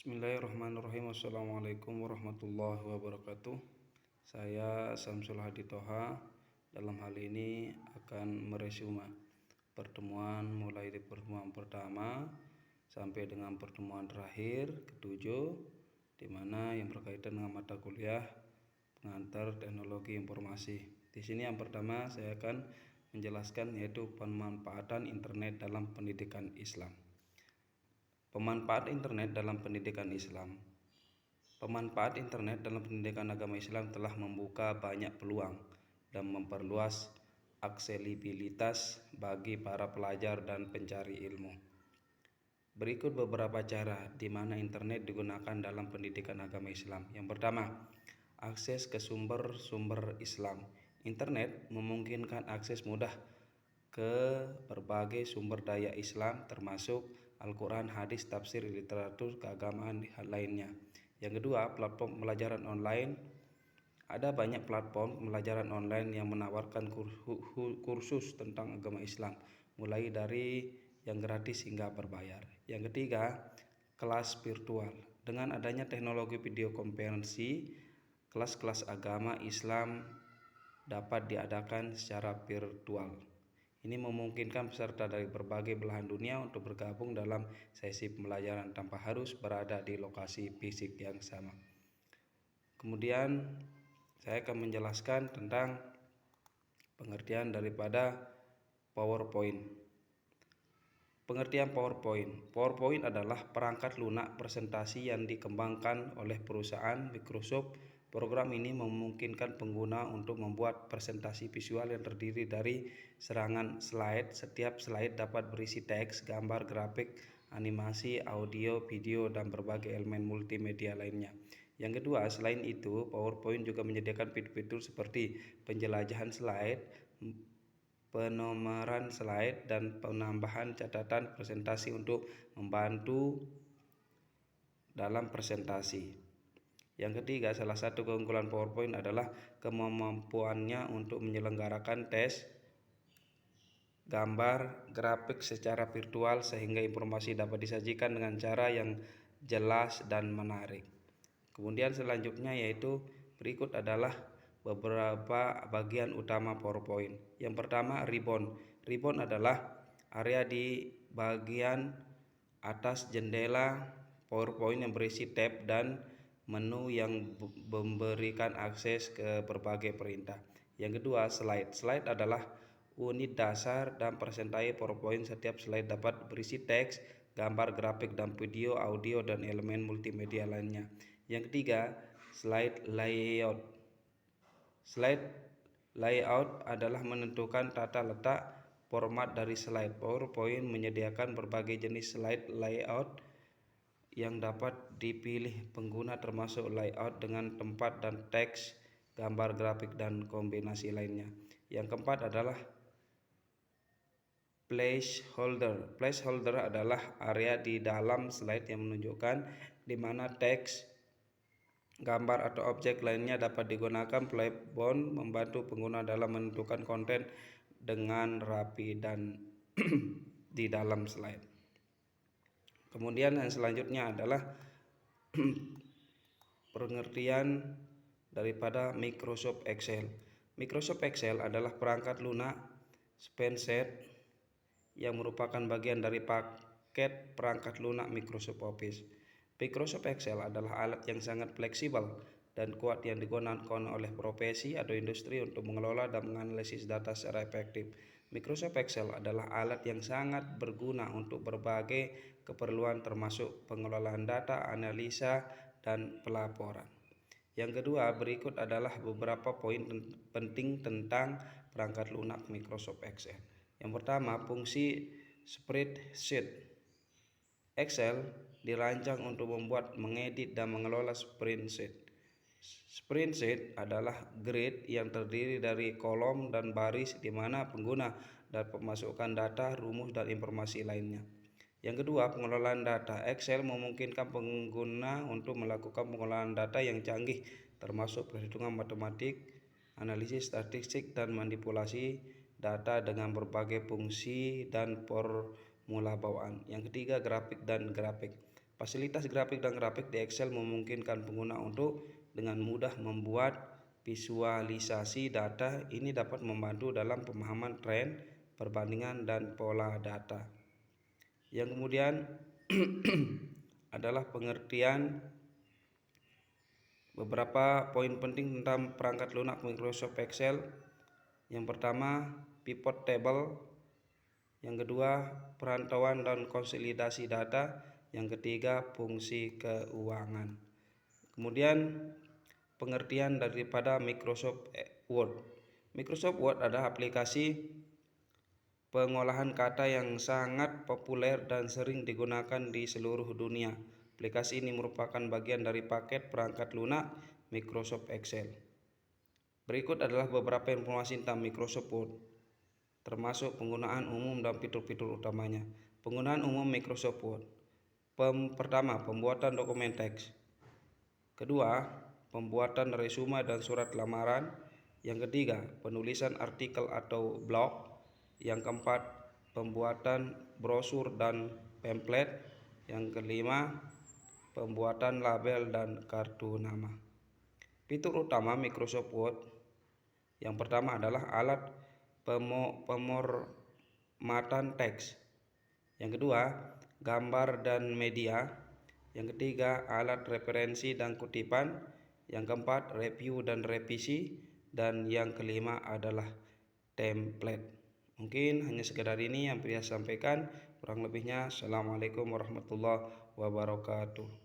Bismillahirrahmanirrahim. Assalamualaikum warahmatullahi wabarakatuh. Saya Samsul Hadi Toha. Dalam hal ini akan meresume pertemuan mulai dari pertemuan pertama sampai dengan pertemuan terakhir ketujuh, di mana yang berkaitan dengan mata kuliah pengantar teknologi informasi. Di sini yang pertama saya akan menjelaskan yaitu pemanfaatan internet dalam pendidikan Islam. Pemanfaat internet dalam pendidikan Islam. Pemanfaat internet dalam pendidikan agama Islam telah membuka banyak peluang dan memperluas aksesibilitas bagi para pelajar dan pencari ilmu. Berikut beberapa cara di mana internet digunakan dalam pendidikan agama Islam. Yang pertama, akses ke sumber-sumber Islam. Internet memungkinkan akses mudah ke berbagai sumber daya Islam termasuk Al-Quran, hadis, tafsir, literatur keagamaan lainnya. Yang kedua, platform pembelajaran online. Ada banyak platform pembelajaran online yang menawarkan kursus tentang agama Islam, mulai dari yang gratis hingga berbayar. Yang ketiga, kelas virtual. Dengan adanya teknologi video konferensi, kelas-kelas agama Islam dapat diadakan secara virtual. Ini memungkinkan peserta dari berbagai belahan dunia untuk bergabung dalam sesi pembelajaran tanpa harus berada di lokasi fisik yang sama. Kemudian saya akan menjelaskan tentang pengertian daripada PowerPoint. Pengertian PowerPoint. PowerPoint adalah perangkat lunak presentasi yang dikembangkan oleh perusahaan Microsoft. Program ini memungkinkan pengguna untuk membuat presentasi visual yang terdiri dari serangan slide. Setiap slide dapat berisi teks, gambar, grafik, animasi, audio, video, dan berbagai elemen multimedia lainnya. Yang kedua, selain itu, PowerPoint juga menyediakan fitur-fitur seperti penjelajahan slide, penomoran slide, dan penambahan catatan presentasi untuk membantu dalam presentasi. Yang ketiga, salah satu keunggulan PowerPoint adalah kemampuannya untuk menyelenggarakan tes gambar grafik secara virtual sehingga informasi dapat disajikan dengan cara yang jelas dan menarik. Kemudian selanjutnya yaitu berikut adalah beberapa bagian utama PowerPoint. Yang pertama, ribbon. Ribbon adalah area di bagian atas jendela PowerPoint yang berisi tab dan menu yang memberikan akses ke berbagai perintah. Yang kedua, slide. Slide adalah unit dasar dan presentasi PowerPoint. Setiap slide dapat berisi teks, gambar, grafik, dan video, audio, dan elemen multimedia lainnya. Yang ketiga, slide layout. Slide layout adalah menentukan tata letak format dari slide. PowerPoint menyediakan berbagai jenis slide layout yang dapat dipilih pengguna termasuk layout dengan tempat dan teks, gambar, grafik, dan kombinasi lainnya. Yang keempat adalah placeholder. Placeholder adalah area di dalam slide yang menunjukkan di mana teks, gambar, atau objek lainnya dapat digunakan. Placeholder membantu pengguna dalam menentukan konten dengan rapi dan di dalam slide. Kemudian yang selanjutnya adalah pengertian daripada Microsoft Excel. Microsoft Excel adalah perangkat lunak spreadsheet yang merupakan bagian dari paket perangkat lunak Microsoft Office. Microsoft Excel adalah alat yang sangat fleksibel dan kuat yang digunakan oleh profesi atau industri untuk mengelola dan menganalisis data secara efektif. Microsoft Excel adalah alat yang sangat berguna untuk berbagai keperluan termasuk pengelolaan data, analisa, dan pelaporan. Yang kedua, berikut adalah beberapa poin penting tentang perangkat lunak Microsoft Excel. Yang pertama, fungsi spreadsheet. Excel dirancang untuk membuat, mengedit, dan mengelola spreadsheet. Spreadsheet adalah grid yang terdiri dari kolom dan baris di mana pengguna dapat memasukkan data, rumus, dan informasi lainnya. Yang kedua, pengelolaan data. Excel memungkinkan pengguna untuk melakukan pengelolaan data yang canggih termasuk perhitungan matematik, analisis statistik, dan manipulasi data dengan berbagai fungsi dan formula bawaan. Yang ketiga, grafik dan grafik. Fasilitas grafik dan grafik di Excel memungkinkan pengguna untuk dengan mudah membuat visualisasi data. Ini dapat membantu dalam pemahaman tren, perbandingan, dan pola data. Yang kemudian adalah pengertian beberapa poin penting tentang perangkat lunak Microsoft Excel. Yang pertama, pivot table. Yang kedua, perantauan dan konsolidasi data. Yang ketiga, fungsi keuangan. Kemudian pengertian daripada Microsoft Word. Microsoft Word adalah aplikasi pengolahan kata yang sangat populer dan sering digunakan di seluruh dunia. Aplikasi ini merupakan bagian dari paket perangkat lunak Microsoft Excel. Berikut adalah beberapa informasi tentang Microsoft Word, termasuk penggunaan umum dan fitur-fitur utamanya. Penggunaan umum Microsoft Word. Pertama, pembuatan dokumen teks. Kedua, pembuatan resume dan surat lamaran. Yang ketiga, penulisan artikel atau blog. Yang keempat, pembuatan brosur dan pamflet. Yang kelima, pembuatan label dan kartu nama. Fitur utama Microsoft Word. Yang pertama adalah alat pemormatan teks. Yang kedua, gambar dan media. Yang ketiga, alat referensi dan kutipan. Yang keempat, review dan revisi. Dan yang kelima adalah template. Mungkin hanya sekedar ini yang saya sampaikan. Kurang lebihnya, Assalamualaikum warahmatullahi wabarakatuh.